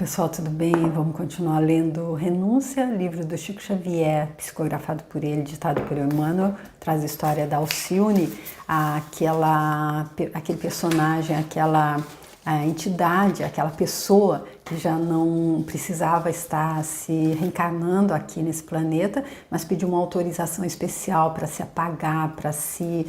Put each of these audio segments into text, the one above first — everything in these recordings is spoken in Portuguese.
pessoal, tudo bem? Vamos continuar lendo Renúncia, livro do Chico Xavier, psicografado por ele, ditado por Emmanuel. Traz a história da Alcione, aquele personagem, aquela entidade, aquela pessoa que já não precisava estar se reencarnando aqui nesse planeta, mas pediu uma autorização especial para se apagar, para se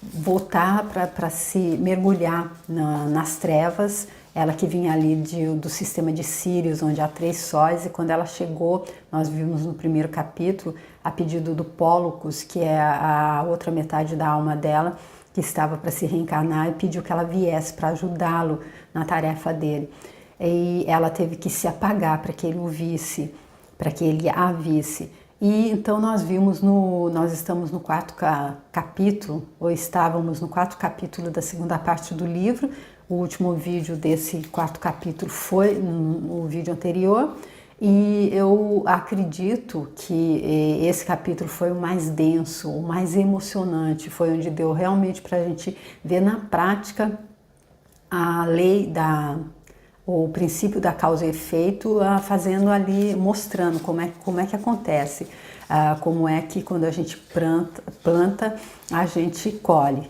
voltar, para se mergulhar nas trevas. Ela que vinha ali do sistema de Sírios, onde há 3 sóis, e quando ela chegou, nós vimos no primeiro capítulo, a pedido do Pólocos, que é a outra metade da alma dela, que estava para se reencarnar, e pediu que ela viesse para ajudá-lo na tarefa dele. E ela teve que se apagar para que ele o visse, para que ele a visse. E então nós estamos no 4º capítulo, ou estávamos no 4º capítulo da segunda parte do livro. O último vídeo desse 4º capítulo foi no vídeo anterior, e eu acredito que esse capítulo foi o mais denso, o mais emocionante, foi onde deu realmente para a gente ver na prática a lei o princípio da causa e efeito, fazendo ali, mostrando como é que acontece, como é que quando a gente planta a gente colhe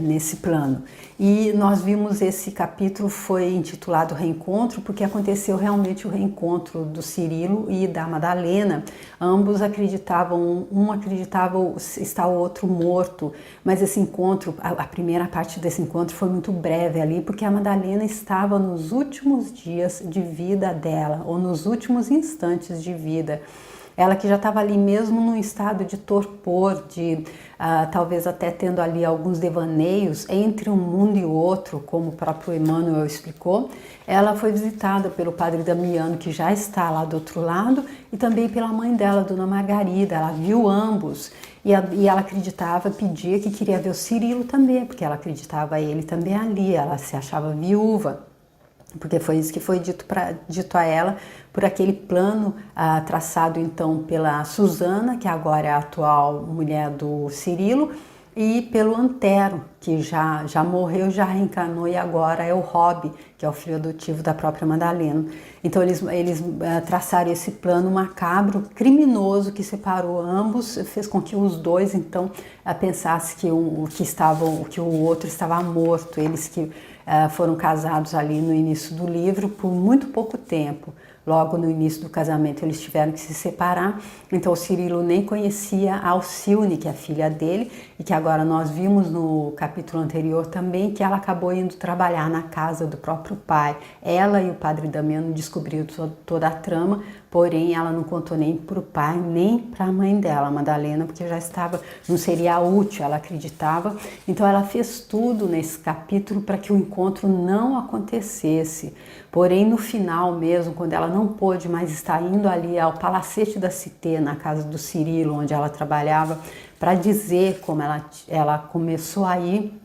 nesse plano. E nós vimos esse capítulo foi intitulado Reencontro, porque aconteceu realmente o reencontro do Cirilo e da Madalena. Ambos acreditavam, um acreditava estar o outro morto, mas esse encontro, a primeira parte desse encontro foi muito breve ali, porque a Madalena estava nos últimos dias de vida dela, ou nos últimos instantes de vida. Ela que já estava ali mesmo num estado de torpor, talvez até tendo ali alguns devaneios entre um mundo e outro, como o próprio Emmanuel explicou. Ela foi visitada pelo padre Damiano, que já está lá do outro lado, e também pela mãe dela, Dona Margarida. Ela viu ambos e ela acreditava, pedia que queria ver o Cirilo também, porque ela acreditava ele também ali, ela se achava viúva. Porque foi isso que foi dito a ela por aquele plano traçado então pela Susana, que agora é a atual mulher do Cirilo, e pelo Antero, que já morreu, já reencarnou, e agora é o Rob, que é o filho adotivo da própria Madalena. Então eles traçaram esse plano macabro, criminoso, que separou ambos, fez com que os dois então pensassem que o outro estava morto. Eles que foram casados ali no início do livro por muito pouco tempo. Logo no início do casamento eles tiveram que se separar, então o Cirilo nem conhecia a Alcione, que é a filha dele, e que agora nós vimos no capítulo anterior também, que ela acabou indo trabalhar na casa do próprio pai. Ela e o padre Damiano descobriram toda a trama, porém ela não contou nem para o pai, nem para a mãe dela, a Madalena, porque não seria útil, ela acreditava. Então ela fez tudo nesse capítulo para que o encontro não acontecesse. Porém, no final mesmo, quando ela não pôde mais estar indo ali ao Palacete da Cité, na casa do Cirilo, onde ela trabalhava, para dizer como ela começou a ir,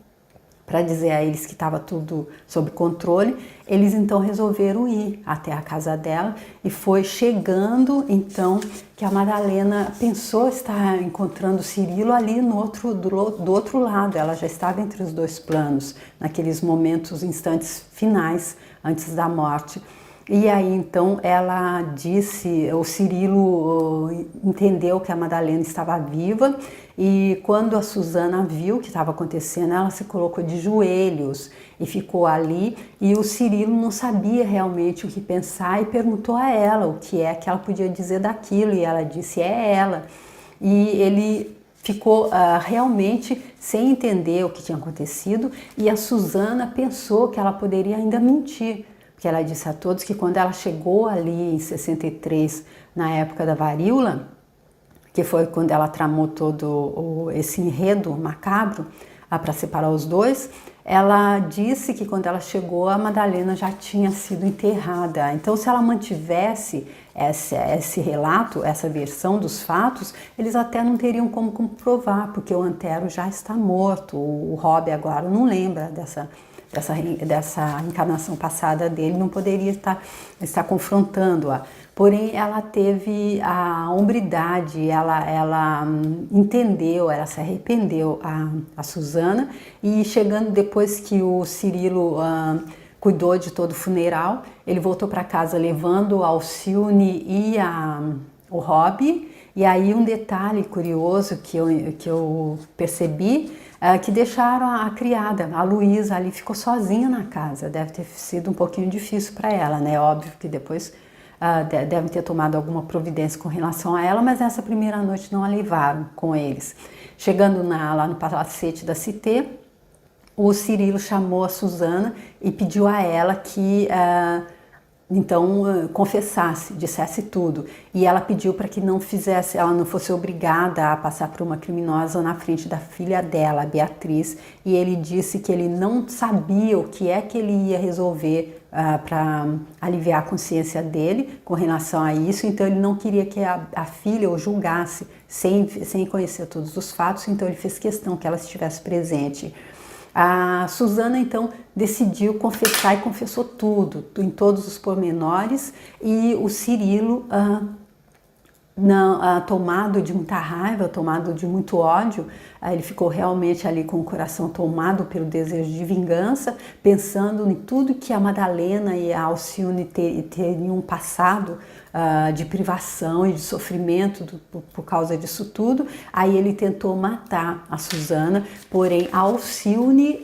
para dizer a eles que estava tudo sob controle, eles então resolveram ir até a casa dela, e foi chegando então que a Madalena pensou estar encontrando o Cirilo ali do outro lado. Ela já estava entre os dois planos, naqueles momentos, instantes finais antes da morte. E aí então ela disse, o Cirilo entendeu que a Madalena estava viva, e quando a Susana viu o que estava acontecendo, ela se colocou de joelhos e ficou ali, e o Cirilo não sabia realmente o que pensar e perguntou a ela o que é que ela podia dizer daquilo, e ela disse, é ela. E ele ficou realmente sem entender o que tinha acontecido, e a Susana pensou que ela poderia ainda mentir, porque ela disse a todos que quando ela chegou ali em 63, na época da varíola, que foi quando ela tramou todo esse enredo macabro para separar os dois, ela disse que quando ela chegou, a Madalena já tinha sido enterrada. Então, se ela mantivesse esse relato, essa versão dos fatos, eles até não teriam como comprovar, porque o Antero já está morto. O Rob agora não lembra dessa encarnação passada dele, não poderia estar confrontando-a. Porém, ela teve a hombridade, ela entendeu, ela se arrependeu, a Susana, e chegando depois que o Cirilo cuidou de todo o funeral. Ele voltou para casa levando a Alcione e o Robbie. E aí um detalhe curioso que eu percebi, que deixaram a criada, a Luísa, ali ficou sozinha na casa. Deve ter sido um pouquinho difícil para ela, né? Óbvio que depois devem ter tomado alguma providência com relação a ela, mas nessa primeira noite não a levaram com eles. Chegando lá no palacete da Cité, o Cirilo chamou a Susana e pediu a ela que então confessasse, dissesse tudo. E ela pediu para que ela não fosse obrigada a passar por uma criminosa na frente da filha dela, a Beatriz. E ele disse que ele não sabia o que é que ele ia resolver para aliviar a consciência dele com relação a isso. Então ele não queria que a filha o julgasse sem conhecer todos os fatos. Então ele fez questão que ela estivesse presente. A Susana então decidiu confessar e confessou tudo, em todos os pormenores, e o Cirilo, tomado de muita raiva, tomado de muito ódio, ele ficou realmente ali com o coração tomado pelo desejo de vingança, pensando em tudo que a Madalena e a Alcione teriam passado de privação e de sofrimento por causa disso tudo. Aí ele tentou matar a Susana, porém a Alcione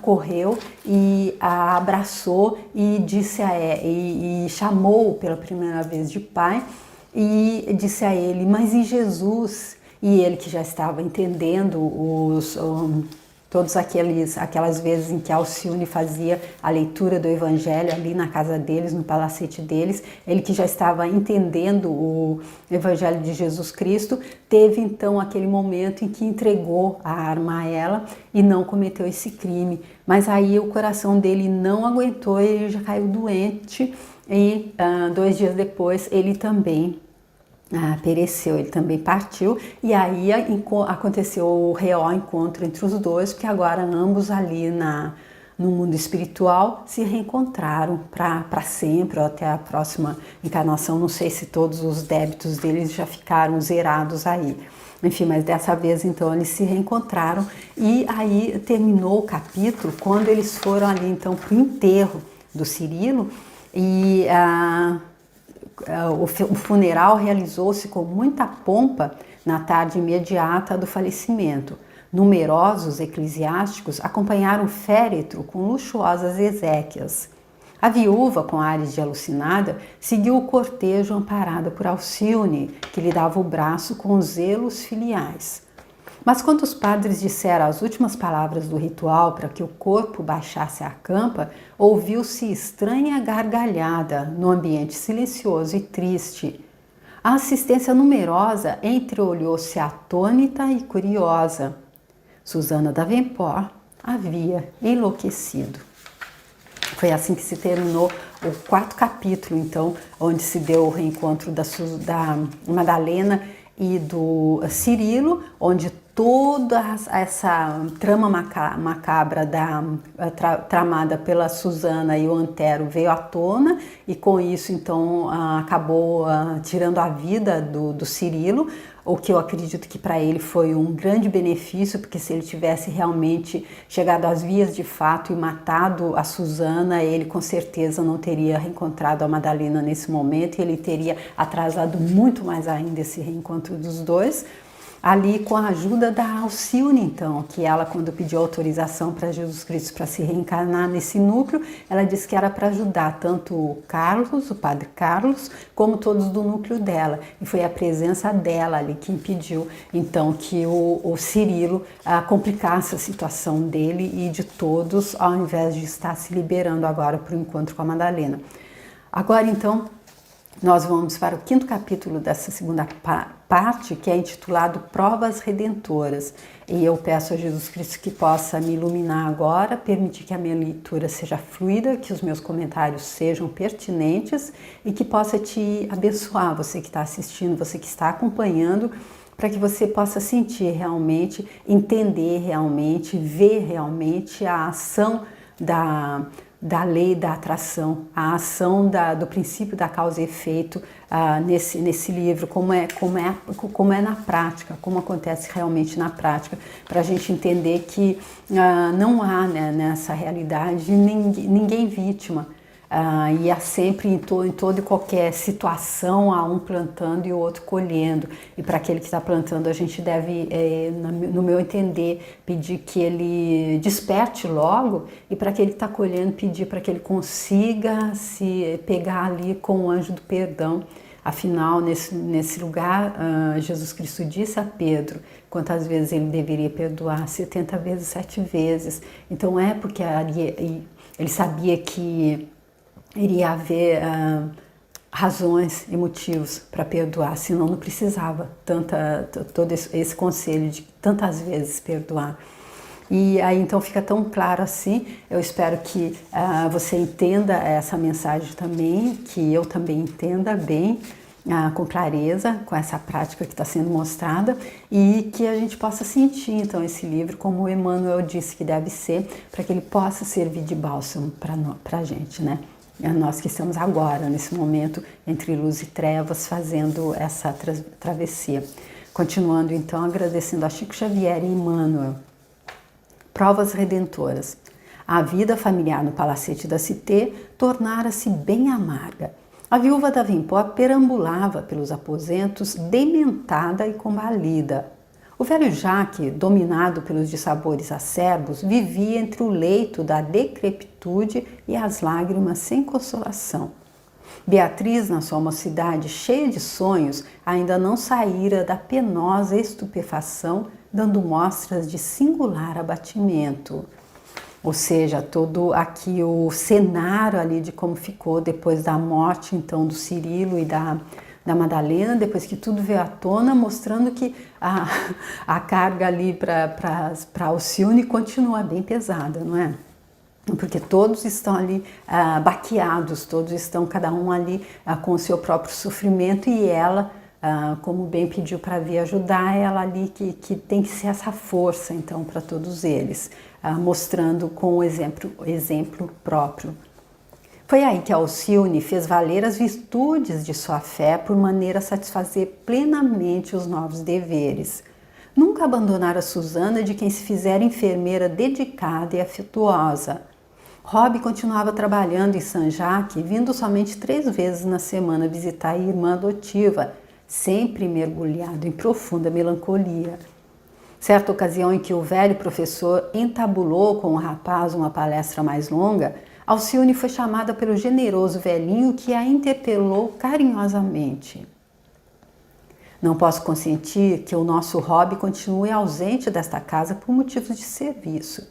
correu e a abraçou e e chamou pela primeira vez de pai e disse a ele: mas e Jesus? E ele, que já estava entendendo todas aquelas vezes em que a Alcione fazia a leitura do Evangelho ali na casa deles, no palacete deles, ele que já estava entendendo o Evangelho de Jesus Cristo, teve então aquele momento em que entregou a arma a ela e não cometeu esse crime. Mas aí o coração dele não aguentou, ele já caiu doente e 2 dias depois ele também pereceu, ele também partiu. E aí aconteceu o real encontro entre os dois, porque agora ambos ali no mundo espiritual se reencontraram para sempre, ou até a próxima encarnação. Não sei se todos os débitos deles já ficaram zerados aí. Enfim, mas dessa vez então eles se reencontraram e aí terminou o capítulo quando eles foram ali então para o enterro do Cirilo e o funeral realizou-se com muita pompa na tarde imediata do falecimento. Numerosos eclesiásticos acompanharam o féretro com luxuosas exéquias. A viúva, com ares de alucinada, seguiu o cortejo amparada por Alcione, que lhe dava o braço com zelos filiais. Mas quando os padres disseram as últimas palavras do ritual para que o corpo baixasse à campa, ouviu-se estranha gargalhada no ambiente silencioso e triste. A assistência numerosa entreolhou-se atônita e curiosa. Susana Davenport havia enlouquecido. Foi assim que se terminou o 4º capítulo, então, onde se deu o reencontro da Madalena e do Cirilo, onde toda essa trama macabra tramada pela Susana e o Antero veio à tona, e com isso então acabou tirando a vida do Cirilo, o que eu acredito que para ele foi um grande benefício, porque se ele tivesse realmente chegado às vias de fato e matado a Susana, ele com certeza não teria reencontrado a Madalena nesse momento, e ele teria atrasado muito mais ainda esse reencontro dos dois. Ali com a ajuda da Alcione, então, que ela, quando pediu autorização para Jesus Cristo para se reencarnar nesse núcleo, ela disse que era para ajudar tanto o Carlos, o padre Carlos, como todos do núcleo dela. E foi a presença dela ali que impediu, então, que o Cirilo complicasse a situação dele e de todos, ao invés de estar se liberando agora para o encontro com a Madalena. Agora, então, nós vamos para o 5º capítulo dessa segunda parte, que é intitulado Provas Redentoras. E eu peço a Jesus Cristo que possa me iluminar agora, permitir que a minha leitura seja fluida, que os meus comentários sejam pertinentes e que possa te abençoar, você que está assistindo, você que está acompanhando, para que você possa sentir realmente, entender realmente, ver realmente a ação da lei da atração, a ação do princípio da causa e efeito nesse livro, como é na prática, como acontece realmente na prática, para a gente entender que não há, né, nessa realidade ninguém vítima. E há sempre em toda e qualquer situação há um plantando e o outro colhendo, e para aquele que está plantando a gente deve, no meu entender, pedir que ele desperte logo, e para aquele que está colhendo pedir para que ele consiga se pegar ali com o anjo do perdão. Afinal, nesse lugar, Jesus Cristo disse a Pedro quantas vezes ele deveria perdoar, 70 vezes, 7 vezes. Então porque ele sabia que iria haver razões e motivos para perdoar, senão não precisava todo esse conselho de tantas vezes perdoar. E aí então fica tão claro assim. Eu espero que você entenda essa mensagem também, que eu também entenda bem, com clareza, com essa prática que está sendo mostrada, e que a gente possa sentir então esse livro como o Emmanuel disse que deve ser, para que ele possa servir de bálsamo para a gente, né? Nós que estamos agora, nesse momento, entre luz e trevas, fazendo essa travessia. Continuando, então, agradecendo a Chico Xavier e Emmanuel. Provas redentoras. A vida familiar no Palacete da Cité tornara-se bem amarga. A viúva da Vimpó perambulava pelos aposentos, dementada e combalida. O velho Jaque, dominado pelos dissabores acerbos, vivia entre o leito da decrepitude e as lágrimas sem consolação. Beatriz, na sua mocidade cheia de sonhos, ainda não saíra da penosa estupefação, dando mostras de singular abatimento. Ou seja, todo aqui o cenário ali de como ficou depois da morte então do Cirilo e da Madalena, depois que tudo veio à tona, mostrando que a carga ali para Alcione continua bem pesada, não é? Porque todos estão ali baqueados, todos estão cada um ali com o seu próprio sofrimento, e ela, como bem pediu para vir ajudar, ela ali que tem que ser essa força então para todos eles, mostrando com o exemplo próprio. Foi aí que Alcione fez valer as virtudes de sua fé por maneira a satisfazer plenamente os novos deveres. Nunca abandonara Susana, de quem se fizera enfermeira dedicada e afetuosa. Rob continuava trabalhando em Saint-Jacques, vindo somente 3 vezes na semana visitar a irmã adotiva, sempre mergulhado em profunda melancolia. Certa ocasião em que o velho professor entabulou com o rapaz uma palestra mais longa, Alcione foi chamada pelo generoso velhinho, que a interpelou carinhosamente. Não posso consentir que o nosso Rob continue ausente desta casa por motivos de serviço.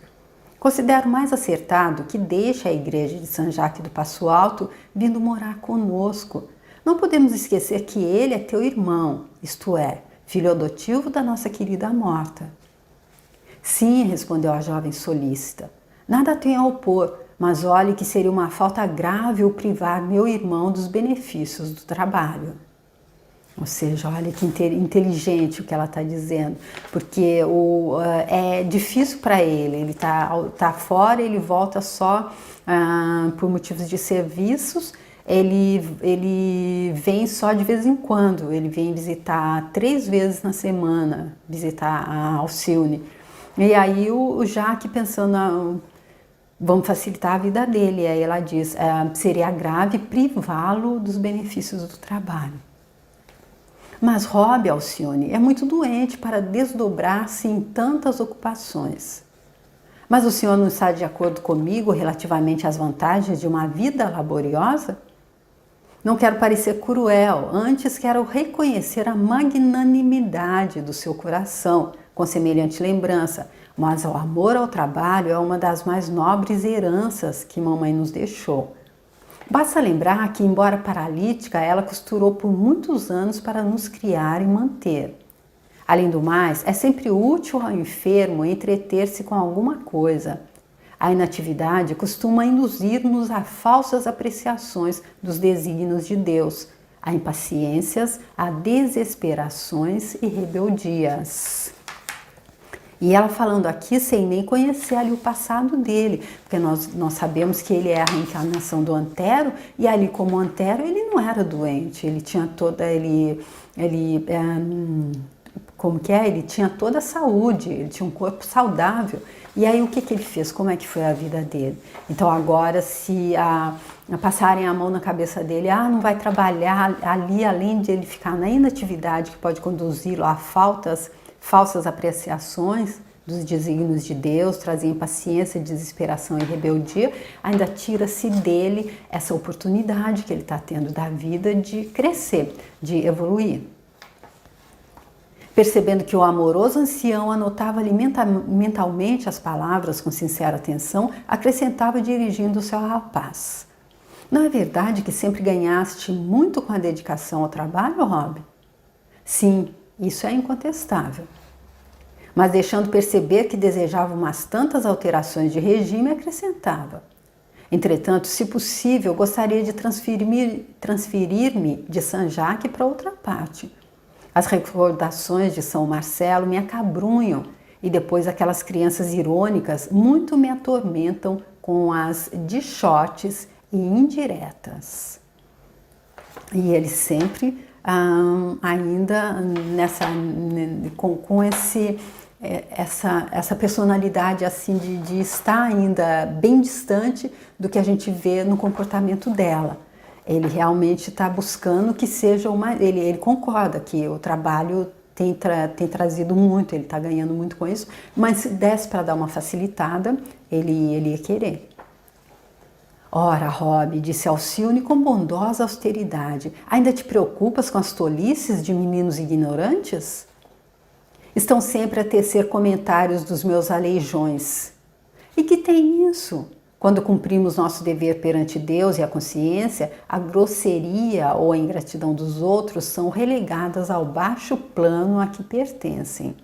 Considero mais acertado que deixe a igreja de Saint-Jacques do Passo Alto, vindo morar conosco. Não podemos esquecer que ele é teu irmão, isto é, filho adotivo da nossa querida morta. Sim, respondeu a jovem solícita. Nada tenho a opor, mas olhe que seria uma falta grave o privar meu irmão dos benefícios do trabalho. Ou seja, olha que inteligente o que ela está dizendo, porque é difícil para ele tá fora, ele volta só por motivos de serviços, ele vem só de vez em quando, ele vem visitar 3 vezes na semana, visitar a Alcione. E aí o Jaque pensando, vamos facilitar a vida dele. E aí ela diz, seria grave privá-lo dos benefícios do trabalho. Mas Rob, Alcione, é muito doente para desdobrar-se em tantas ocupações. Mas o senhor não está de acordo comigo relativamente às vantagens de uma vida laboriosa? Não quero parecer cruel, antes quero reconhecer a magnanimidade do seu coração, com semelhante lembrança, mas o amor ao trabalho é uma das mais nobres heranças que mamãe nos deixou. Basta lembrar que, embora paralítica, ela costurou por muitos anos para nos criar e manter. Além do mais, é sempre útil ao enfermo entreter-se com alguma coisa. A inatividade costuma induzir-nos a falsas apreciações dos desígnios de Deus, a impaciências, a desesperações e rebeldias. E ela falando aqui sem nem conhecer ali o passado dele, porque nós sabemos que ele é a reencarnação do Antero, e ali como Antero ele não era doente, ele tinha toda, como que é? Ele tinha toda a saúde, ele tinha um corpo saudável. E aí o que ele fez? Como é que foi a vida dele? Então agora se passarem a mão na cabeça dele, não vai trabalhar ali, além de ele ficar na inatividade que pode conduzi-lo a falsas apreciações dos desígnios de Deus, trazer impaciência, desesperação e rebeldia, ainda tira-se dele essa oportunidade que ele está tendo da vida de crescer, de evoluir. Percebendo que o amoroso ancião anotava ali mentalmente as palavras com sincera atenção, acrescentava dirigindo-se ao rapaz. Não é verdade que sempre ganhaste muito com a dedicação ao trabalho, Rob? Sim, isso é incontestável. Mas deixando perceber que desejava umas tantas alterações de regime, acrescentava. Entretanto, se possível, gostaria de transferir-me de Saint-Jacques para outra parte. As recordações de São Marcelo me acabrunham e depois aquelas crianças irônicas muito me atormentam com as dichotes e indiretas. E ele sempre ainda com essa personalidade assim de estar ainda bem distante do que a gente vê no comportamento dela. Ele realmente está buscando que seja ele concorda que o trabalho tem trazido muito, ele está ganhando muito com isso, mas se desse para dar uma facilitada, ele ia querer. Ora, Rob, disse Alcione com bondosa austeridade, ainda te preocupas com as tolices de meninos ignorantes? Estão sempre a tecer comentários dos meus aleijões. E que tem isso? Quando cumprimos nosso dever perante Deus e a consciência, a grosseria ou a ingratidão dos outros são relegadas ao baixo plano a que pertencem.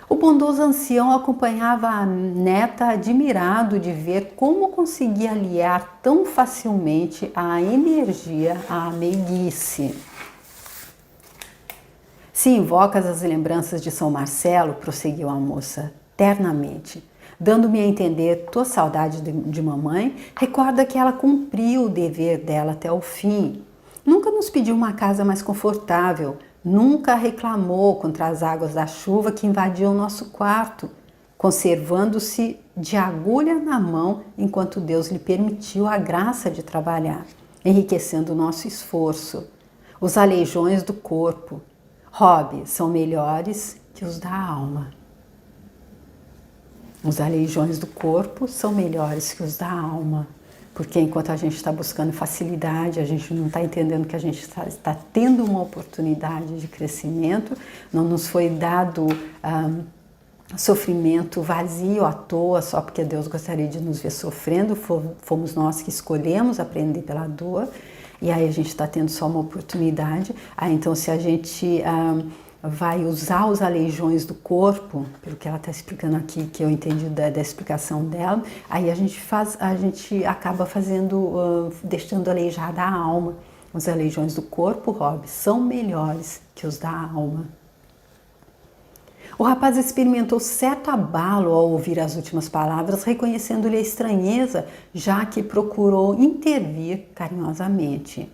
O bondoso ancião acompanhava a neta admirado de ver como conseguia aliar tão facilmente a energia à meiguice. Se invocas as lembranças de São Marcelo, prosseguiu a moça, ternamente, dando-me a entender tua saudade de mamãe, recorda que ela cumpriu o dever dela até o fim. Nunca nos pediu uma casa mais confortável, nunca reclamou contra as águas da chuva que invadiam nosso quarto, conservando-se de agulha na mão enquanto Deus lhe permitiu a graça de trabalhar, enriquecendo o nosso esforço. Os aleijões do corpo, Rob, são melhores que os da alma. Os aleijões do corpo são melhores que os da alma, porque enquanto a gente está buscando facilidade, a gente não está entendendo que a gente está tendo uma oportunidade de crescimento, não nos foi dado sofrimento vazio à toa, só porque Deus gostaria de nos ver sofrendo, fomos nós que escolhemos aprender pela dor, e aí a gente está tendo só uma oportunidade. Então se a gente vai usar os aleijões do corpo, pelo que ela está explicando aqui, que eu entendi da explicação dela, aí a gente acaba deixando aleijada a alma. Os aleijões do corpo, Rob, são melhores que os da alma. O rapaz experimentou certo abalo ao ouvir as últimas palavras, reconhecendo-lhe a estranheza, já que procurou intervir carinhosamente.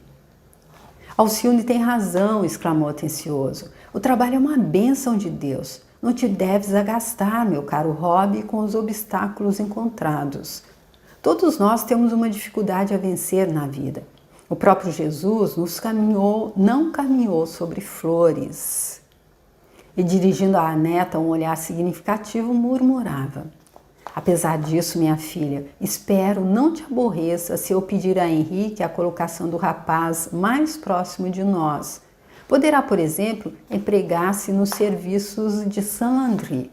Alcione tem razão, exclamou atencioso. O trabalho é uma bênção de Deus. Não te deves agastar, meu caro Rob, com os obstáculos encontrados. Todos nós temos uma dificuldade a vencer na vida. O próprio Jesus não caminhou sobre flores. E dirigindo à neta um olhar significativo, murmurava. Apesar disso, minha filha, espero não te aborreça se eu pedir a Henrique a colocação do rapaz mais próximo de nós. Poderá, por exemplo, empregar-se nos serviços de Saint-Landry.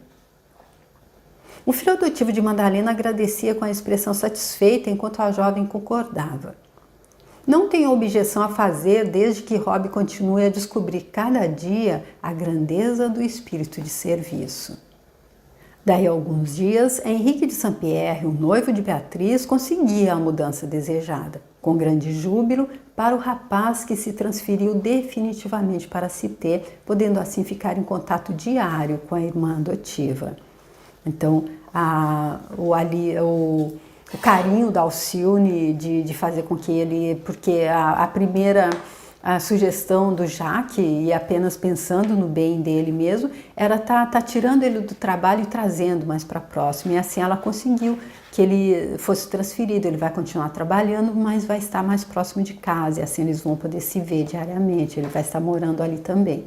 O filho adotivo de Madalena agradecia com a expressão satisfeita enquanto a jovem concordava. Não tenho objeção a fazer desde que Rob continue a descobrir cada dia a grandeza do espírito de serviço. Daí a alguns dias, Henrique de Saint-Pierre, o noivo de Beatriz, conseguia a mudança desejada, com grande júbilo para o rapaz que se transferiu definitivamente para Cité, podendo assim ficar em contato diário com a irmã adotiva. Então, o carinho da Alcione de fazer com que ele... Porque a primeira sugestão do Jacques, e apenas pensando no bem dele mesmo, era tá tirando ele do trabalho e trazendo mais para próximo. E assim ela conseguiu que ele fosse transferido. Ele vai continuar trabalhando, mas vai estar mais próximo de casa. E assim eles vão poder se ver diariamente. Ele vai estar morando ali também.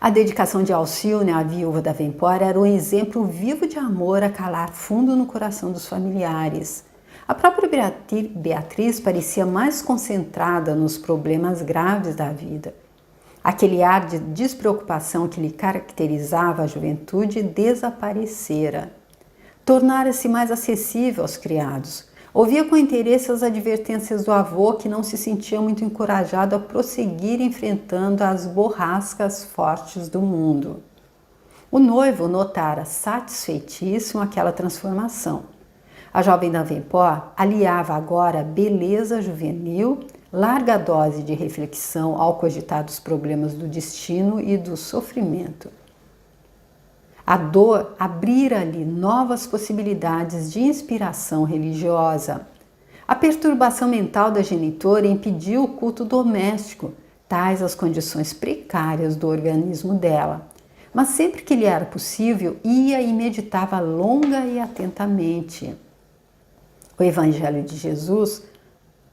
A dedicação de Alcione, a viúva da Vempor, era um exemplo vivo de amor a calar fundo no coração dos familiares. A própria Beatriz parecia mais concentrada nos problemas graves da vida. Aquele ar de despreocupação que lhe caracterizava a juventude desaparecera. Tornara-se mais acessível aos criados. Ouvia com interesse as advertências do avô, que não se sentia muito encorajado a prosseguir enfrentando as borrascas fortes do mundo. O noivo notara satisfeitíssimo aquela transformação. A jovem Davenport aliava agora beleza juvenil, larga dose de reflexão ao cogitar dos problemas do destino e do sofrimento. A dor abrira-lhe novas possibilidades de inspiração religiosa. A perturbação mental da genitora impediu o culto doméstico, tais as condições precárias do organismo dela. Mas sempre que lhe era possível, ia e meditava longa e atentamente o Evangelho de Jesus.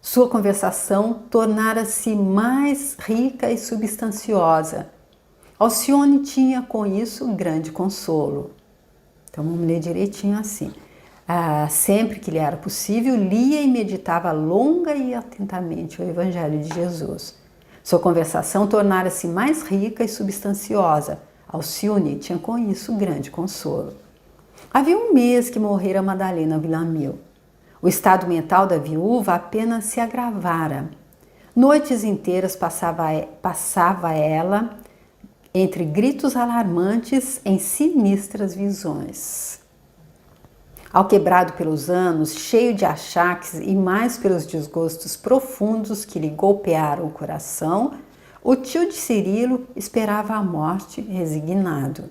Sua conversação tornara-se mais rica e substanciosa. Alcione tinha com isso grande consolo. Então vamos ler direitinho assim. Sempre que lhe era possível, lia e meditava longa e atentamente o Evangelho de Jesus. Sua conversação tornara-se mais rica e substanciosa. Alcione tinha com isso grande consolo. Havia um mês que morrera Madalena Villamil. O estado mental da viúva apenas se agravara. Noites inteiras passava ela entre gritos alarmantes em sinistras visões. Alquebrado pelos anos, cheio de achaques e mais pelos desgostos profundos que lhe golpearam o coração, o tio de Cirilo esperava a morte resignado.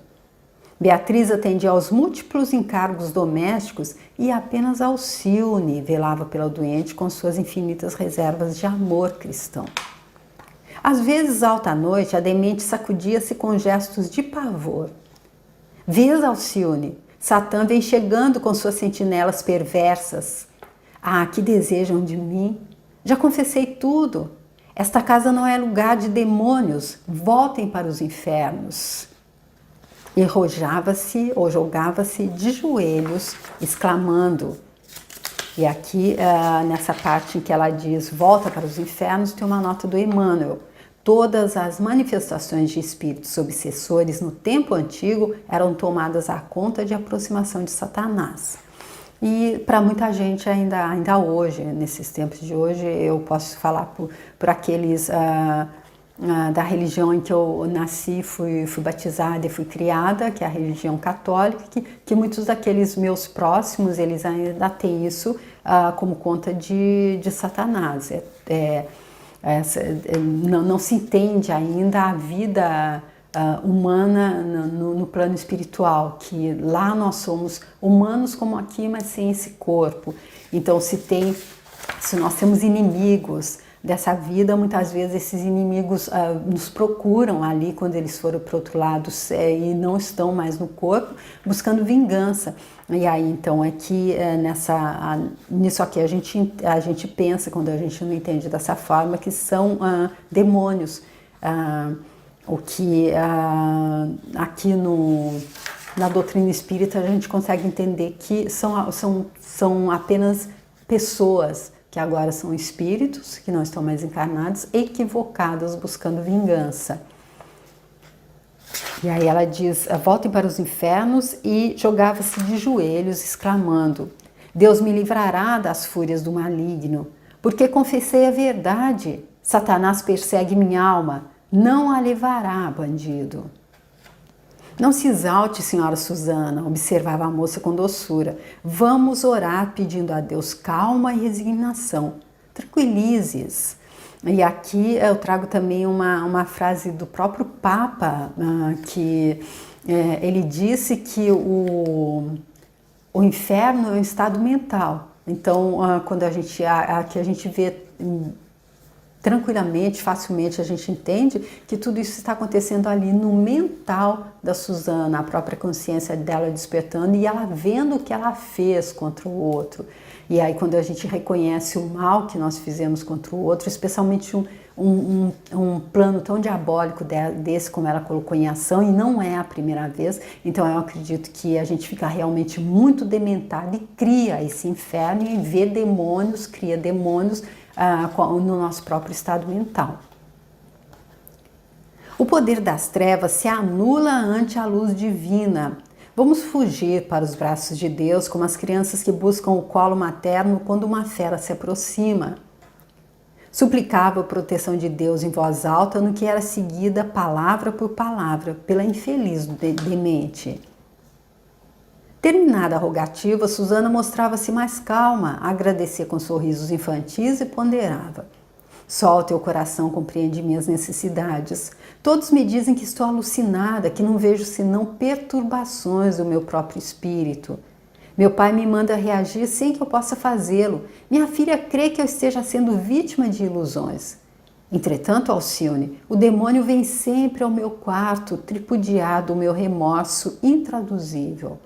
Beatriz atendia aos múltiplos encargos domésticos e apenas Alcione velava pela doente com suas infinitas reservas de amor cristão. Às vezes, alta à noite, a demente sacudia-se com gestos de pavor. Vês, Alcione, Satã vem chegando com suas sentinelas perversas. Que desejam de mim? Já confessei tudo. Esta casa não é lugar de demônios. Voltem para os infernos. E arrojava-se ou jogava-se de joelhos, exclamando. E aqui, nessa parte em que ela diz volta para os infernos, tem uma nota do Emmanuel. Todas as manifestações de espíritos obsessores no tempo antigo eram tomadas à conta de aproximação de Satanás. E para muita gente ainda hoje, nesses tempos de hoje, eu posso falar por aqueles da religião em que eu nasci, fui batizada e fui criada, que é a religião católica, que muitos daqueles meus próximos, eles ainda têm isso como conta de Satanás. Não se entende ainda a vida humana no plano espiritual, que lá nós somos humanos como aqui, mas sem esse corpo. Então se nós temos inimigos dessa vida, muitas vezes esses inimigos nos procuram ali quando eles foram para o outro lado e não estão mais no corpo, buscando vingança. E aí então é que nisso aqui a gente pensa, quando a gente não entende dessa forma, que são demônios. O que aqui na doutrina espírita a gente consegue entender que são apenas pessoas que agora são espíritos, que não estão mais encarnados, equivocados, buscando vingança. E aí ela diz, voltem para os infernos, e jogava-se de joelhos, exclamando, Deus me livrará das fúrias do maligno, porque confessei a verdade, Satanás persegue minha alma, não a levará, bandido. Não se exalte, senhora Susana, observava a moça com doçura. Vamos orar pedindo a Deus calma e resignação. Tranquilize-se. E aqui eu trago também uma frase do próprio Papa, que ele disse que o inferno é um estado mental. Então, quando aqui a gente vê tranquilamente, facilmente, a gente entende que tudo isso está acontecendo ali no mental da Susana, a própria consciência dela despertando e ela vendo o que ela fez contra o outro. E aí quando a gente reconhece o mal que nós fizemos contra o outro, especialmente um plano tão diabólico desse como ela colocou em ação, e não é a primeira vez, então eu acredito que a gente fica realmente muito dementado e cria esse inferno e vê demônios, cria demônios no nosso próprio estado mental. O poder das trevas se anula ante a luz divina. Vamos fugir para os braços de Deus como as crianças que buscam o colo materno quando uma fera se aproxima. Suplicava a proteção de Deus em voz alta, no que era seguida palavra por palavra pela infeliz demente. Terminada a rogativa, Susana mostrava-se mais calma, agradecia com sorrisos infantis e ponderava. Só o teu coração compreende minhas necessidades. Todos me dizem que estou alucinada, que não vejo senão perturbações do meu próprio espírito. Meu pai me manda reagir sem que eu possa fazê-lo. Minha filha crê que eu esteja sendo vítima de ilusões. Entretanto, Alcione, o demônio vem sempre ao meu quarto, tripudiado o meu remorso intraduzível.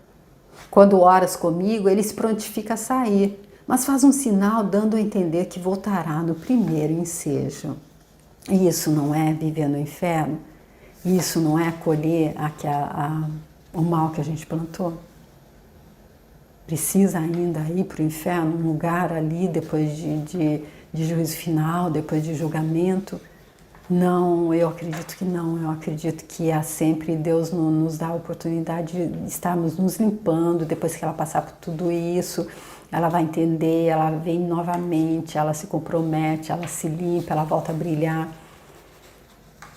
Quando oras comigo, ele se prontifica a sair, mas faz um sinal dando a entender que voltará no primeiro ensejo. E isso não é viver no inferno? Isso não é colher o mal que a gente plantou? Precisa ainda ir para o inferno, um lugar ali depois de juízo final, depois de julgamento? Não, eu acredito que não. Eu acredito que sempre Deus nos dá a oportunidade de estarmos nos limpando. Depois que ela passar por tudo isso, ela vai entender, ela vem novamente, ela se compromete, ela se limpa, ela volta a brilhar.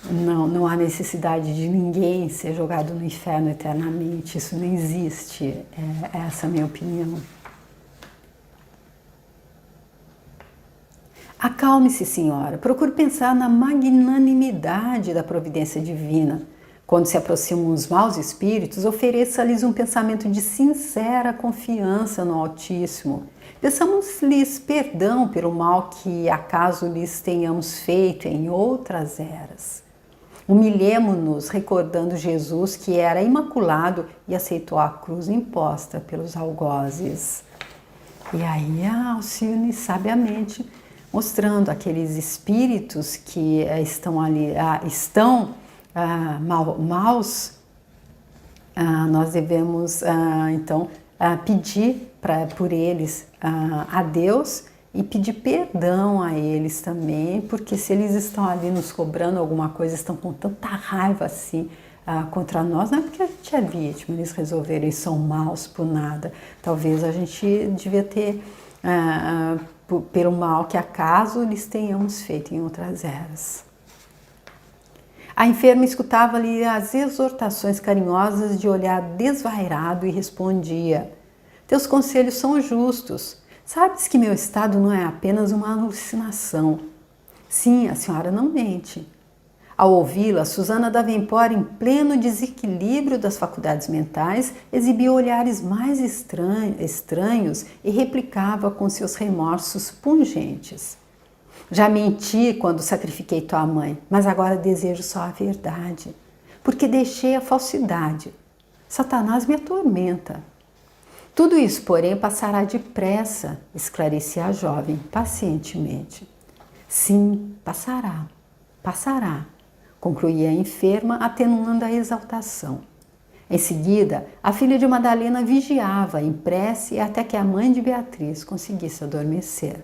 Não há necessidade de ninguém ser jogado no inferno eternamente. Isso não existe. Essa é a minha opinião. Acalme-se, senhora. Procure pensar na magnanimidade da providência divina. Quando se aproximam os maus espíritos, ofereça-lhes um pensamento de sincera confiança no Altíssimo. Peçamos-lhes perdão pelo mal que acaso lhes tenhamos feito em outras eras. Humilhemo-nos recordando Jesus, que era imaculado e aceitou a cruz imposta pelos algozes. E aí a Alcione sabiamente mostrando aqueles espíritos que estão ali, maus, nós devemos então pedir por eles a Deus e pedir perdão a eles também, porque se eles estão ali nos cobrando alguma coisa, estão com tanta raiva assim contra nós, não é porque a gente é vítima, eles resolveram, eles são maus por nada. Talvez a gente devia ter pelo mal que acaso lhes tenhamos feito em outras eras. A enferma escutava-lhe as exortações carinhosas de olhar desvairado e respondia: teus conselhos são justos. Sabes que meu estado não é apenas uma alucinação. Sim, a senhora não mente. Ao ouvi-la, Susana Davenport, em pleno desequilíbrio das faculdades mentais, exibia olhares mais estranhos e replicava com seus remorsos pungentes. Já menti quando sacrifiquei tua mãe, mas agora desejo só a verdade, porque deixei a falsidade. Satanás me atormenta. Tudo isso, porém, passará depressa, esclarecia a jovem pacientemente. Sim, passará, concluía a enferma, atenuando a exaltação. Em seguida, a filha de Madalena vigiava em prece até que a mãe de Beatriz conseguisse adormecer.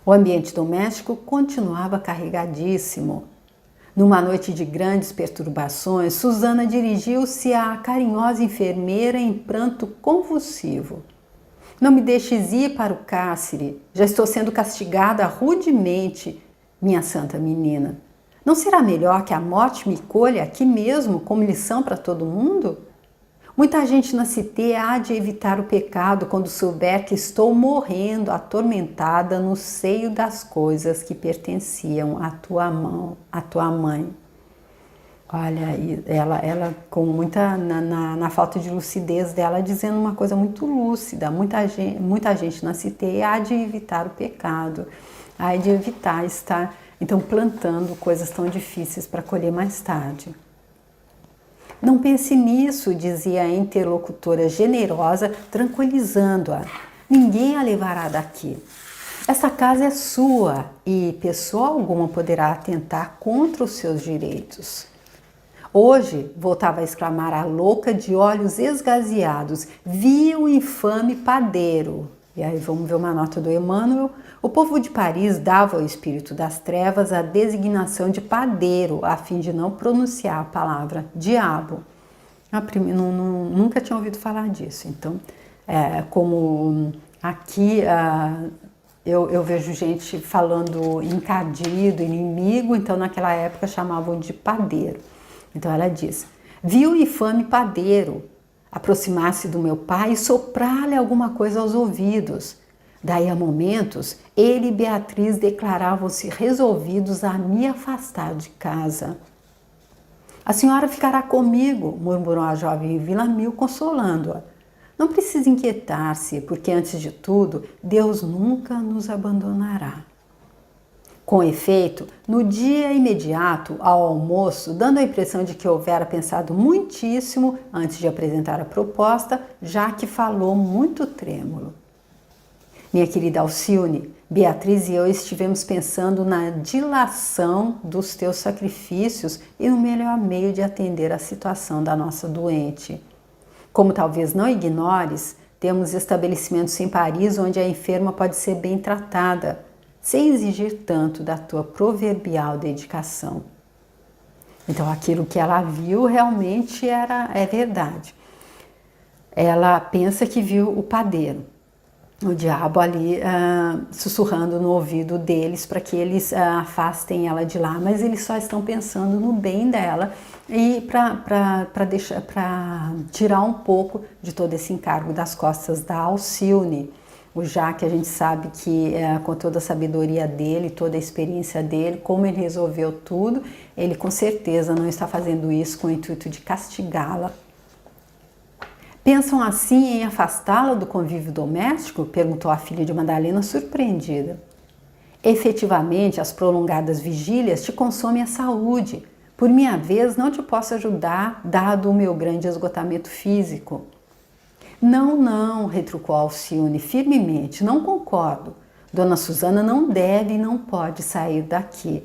O ambiente doméstico continuava carregadíssimo. Numa noite de grandes perturbações, Susana dirigiu-se à carinhosa enfermeira em pranto convulsivo. Não me deixes ir para o cárcere, já estou sendo castigada rudemente, minha santa menina. Não será melhor que a morte me colha aqui mesmo como lição para todo mundo? Muita gente na cité há de evitar o pecado quando souber que estou morrendo atormentada no seio das coisas que pertenciam à tua mãe. Olha, ela com muita, na falta de lucidez dela, dizendo uma coisa muito lúcida. Muita gente na cité há de evitar o pecado, há de evitar estar, então, plantando coisas tão difíceis para colher mais tarde. Não pense nisso, dizia a interlocutora generosa, tranquilizando-a. Ninguém a levará daqui. Essa casa é sua e pessoa alguma poderá atentar contra os seus direitos. Hoje, voltava a exclamar a louca de olhos esgazeados, vi o infame padeiro. E aí vamos ver uma nota do Emmanuel. O povo de Paris dava ao espírito das trevas a designação de padeiro, a fim de não pronunciar a palavra diabo. Nunca tinha ouvido falar disso. Então, como aqui eu vejo gente falando encardido, inimigo, então naquela época chamavam de padeiro. Então ela diz, vi o infame padeiro aproximar-se do meu pai e soprar-lhe alguma coisa aos ouvidos. Daí a momentos, ele e Beatriz declaravam-se resolvidos a me afastar de casa. A senhora ficará comigo, murmurou a jovem Villamil, consolando-a. Não precisa inquietar-se, porque antes de tudo, Deus nunca nos abandonará. Com efeito, no dia imediato ao almoço, dando a impressão de que houvera pensado muitíssimo antes de apresentar a proposta, já que falou muito trêmulo. Minha querida Alcione, Beatriz e eu estivemos pensando na dilação dos teus sacrifícios e no melhor meio de atender à situação da nossa doente. Como talvez não ignores, temos estabelecimentos em Paris onde a enferma pode ser bem tratada, sem exigir tanto da tua proverbial dedicação. Então aquilo que ela viu realmente é verdade. Ela pensa que viu o padeiro, o diabo ali sussurrando no ouvido deles para que eles afastem ela de lá, mas eles só estão pensando no bem dela e para tirar um pouco de todo esse encargo das costas da Alcione. O Jacques, a gente sabe que com toda a sabedoria dele, toda a experiência dele, como ele resolveu tudo, ele com certeza não está fazendo isso com o intuito de castigá-la. Pensam assim em afastá-la do convívio doméstico? Perguntou a filha de Madalena, surpreendida. Efetivamente, as prolongadas vigílias te consomem a saúde. Por minha vez, não te posso ajudar, dado o meu grande esgotamento físico. Não, retrucou Alcione firmemente, não concordo. Dona Susana não deve e não pode sair daqui.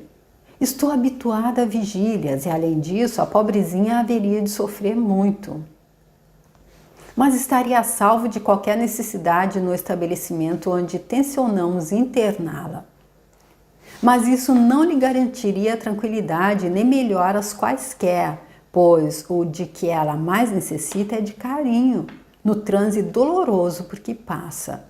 Estou habituada a vigílias e, além disso, a pobrezinha haveria de sofrer muito. Mas estaria a salvo de qualquer necessidade no estabelecimento onde tencionamos interná-la. Mas isso não lhe garantiria tranquilidade nem melhoras quaisquer, pois o de que ela mais necessita é de carinho, no transe doloroso por que passa.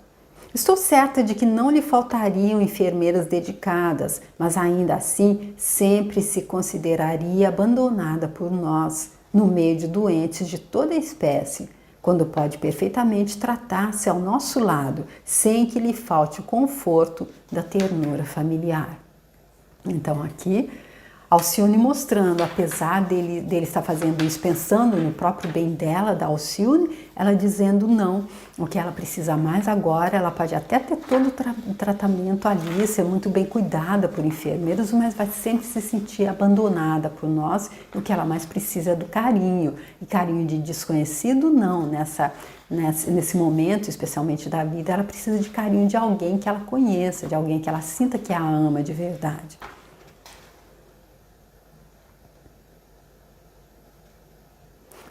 Estou certa de que não lhe faltariam enfermeiras dedicadas, mas ainda assim sempre se consideraria abandonada por nós, no meio de doentes de toda espécie, quando pode perfeitamente tratar-se ao nosso lado, sem que lhe falte o conforto da ternura familiar. Então aqui, Alcione mostrando, apesar dele estar fazendo isso pensando no próprio bem dela, da Alcione, ela dizendo não, o que ela precisa mais agora, ela pode até ter todo o tratamento ali, ser muito bem cuidada por enfermeiros, mas vai sempre se sentir abandonada por nós, o que ela mais precisa é do carinho, e carinho de desconhecido não, nesse momento, especialmente da vida, ela precisa de carinho de alguém que ela conheça, de alguém que ela sinta que a ama de verdade.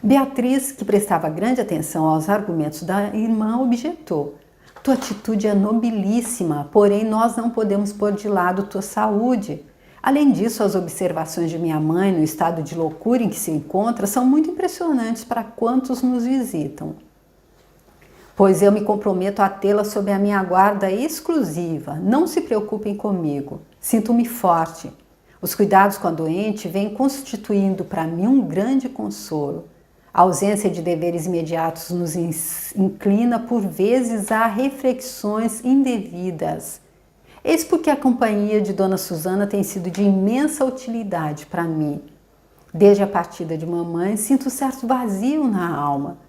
Beatriz, que prestava grande atenção aos argumentos da irmã, objetou. Tua atitude é nobilíssima, porém nós não podemos pôr de lado tua saúde. Além disso, as observações de minha mãe no estado de loucura em que se encontra são muito impressionantes para quantos nos visitam. Pois eu me comprometo a tê-la sob a minha guarda exclusiva. Não se preocupem comigo. Sinto-me forte. Os cuidados com a doente vêm constituindo para mim um grande consolo. A ausência de deveres imediatos nos inclina por vezes a reflexões indevidas. Eis porque a companhia de Dona Susana tem sido de imensa utilidade para mim. Desde a partida de mamãe, sinto certo vazio na alma.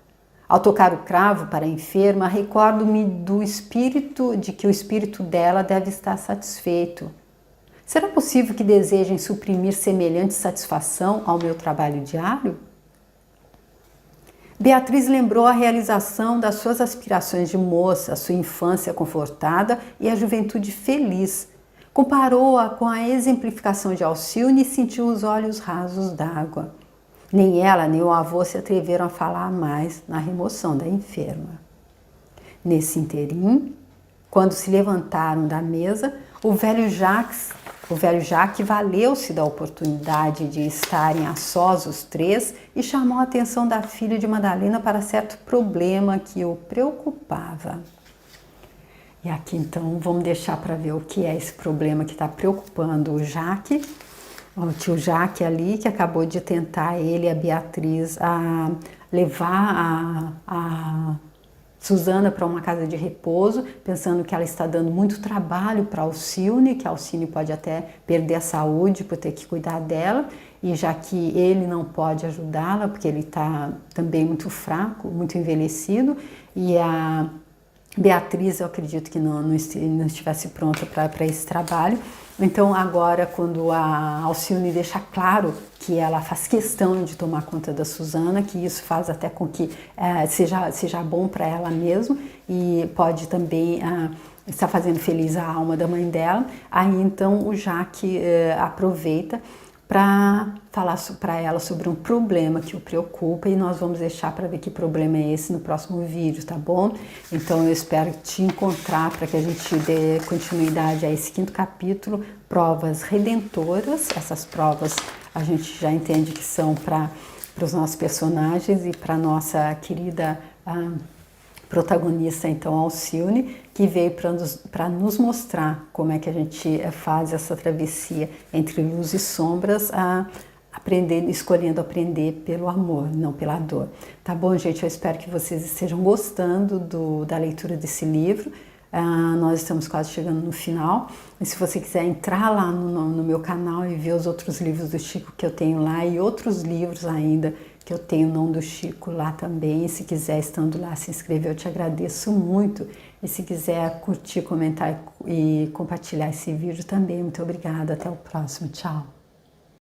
Ao tocar o cravo para a enferma, recordo-me de que o espírito dela deve estar satisfeito. Será possível que desejem suprimir semelhante satisfação ao meu trabalho diário? Beatriz lembrou a realização das suas aspirações de moça, a sua infância confortada e a juventude feliz. Comparou-a com a exemplificação de Alcione e sentiu os olhos rasos d'água. Nem ela nem o avô se atreveram a falar mais na remoção da enferma. Nesse interim, quando se levantaram da mesa, o velho Jacques valeu-se da oportunidade de estarem a sós os três e chamou a atenção da filha de Madalena para certo problema que o preocupava. E aqui então vamos deixar para ver o que é esse problema que está preocupando o Jacques. O tio Jacques ali, que acabou de tentar ele e a Beatriz a levar a Susana para uma casa de repouso, pensando que ela está dando muito trabalho para Alcione, que a Alcione pode até perder a saúde por ter que cuidar dela, e já que ele não pode ajudá-la, porque ele está também muito fraco, muito envelhecido, e a Beatriz, eu acredito que não estivesse pronta para esse trabalho. Então agora, quando a Alcione deixa claro que ela faz questão de tomar conta da Susana, que isso faz até com que seja bom para ela mesmo e pode também estar fazendo feliz a alma da mãe dela, aí então o Jacques aproveita para falar para ela sobre um problema que o preocupa e nós vamos deixar para ver que problema é esse no próximo vídeo, tá bom? Então eu espero te encontrar para que a gente dê continuidade a esse 5º capítulo, provas redentoras. Essas provas a gente já entende que são para os nossos personagens e para nossa querida protagonista, então, Alcione, que veio para nos mostrar como é que a gente faz essa travessia entre luz e sombras, escolhendo aprender pelo amor, não pela dor. Tá bom, gente? Eu espero que vocês estejam gostando da leitura desse livro. Nós estamos quase chegando no final. E se você quiser entrar lá no meu canal e ver os outros livros do Chico que eu tenho lá e outros livros ainda que eu tenho não do Chico lá também, se quiser, estando lá, se inscrever, eu te agradeço muito. E se quiser curtir, comentar e compartilhar esse vídeo também, muito obrigada. Até o próximo. Tchau.